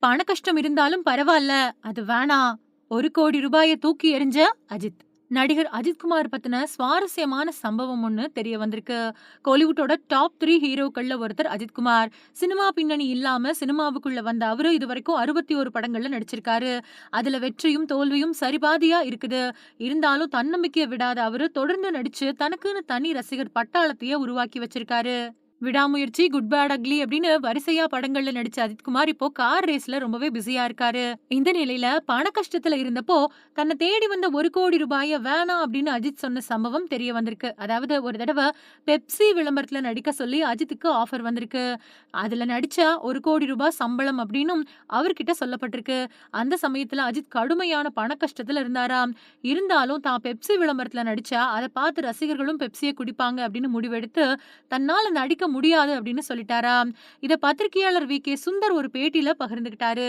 பண கஷ்டம் இருந்தாலும் பரவால்ல. அது வேணாம். ₹1,00,00,000 தூக்கி எறிஞ்ச அஜித். நடிகர் அஜித் குமார் பத்தின சுவாரஸ்யமான சம்பவம் ஒண்ணு தெரிய வந்திருக்கு. கோலிவுட்டோட டாப் 3 ஹீரோக்கள்ல ஒருத்தர் அஜித் குமார். சினிமா பின்னணி இல்லாம சினிமாவுக்குள்ள வந்த அவரு இதுவரைக்கும் 61 படங்கள்ல நடிச்சிருக்காரு. அதுல வெற்றியும், தோல்வியும் சரிபாதியா இருக்குது. இருந்தாலும் தன்னம்பிக்கைய விடாத அவரு தொடர்ந்து நடிச்சு தனக்குன்னு தனி ரசிகர் பட்டாளத்தையே உருவாக்கி வச்சிருக்காரு. விடாமுயற்சி, குட் பேட் அக்லி அப்படின்னு வரிசையா படங்கள்ல நடிச்ச அஜித்குமார் இப்போ கார் ரேஸ்ல ரொம்பவே பிஸியா இருக்காரு. இந்த நிலையில பண கஷ்டத்துல இருந்தப்போ தன்னை தேடி வந்த ₹1,00,00,000 வேணாம் அப்படின்னு அஜித் சொன்ன சம்பவம் தெரிய வந்திருக்கு. அதாவது ஒரு தடவை பெப்சி விளம்பரத்துல நடிக்க சொல்லி அஜித்துக்கு ஆஃபர் வந்திருக்கு. அதுல நடிச்சா ₹1,00,00,000 சம்பளம் அப்படின்னும் அவர்கிட்ட சொல்லப்பட்டிருக்கு. அந்த சமயத்துல அஜித் கடுமையான பண கஷ்டத்துல இருந்தாராம். இருந்தாலும் தான் பெப்சி விளம்பரத்துல நடிச்சா அதை பார்த்து ரசிகர்களும் பெப்சியை குடிப்பாங்க அப்படின்னு முடிவெடுத்து தன்னால நடிக்க முடியாது அப்படின்னு சொல்லிட்டாராம். இத பத்திரிகையாளர் வி.கே. சுந்தர் ஒரு பேட்டியில பகிர்ந்துகிட்டாரு.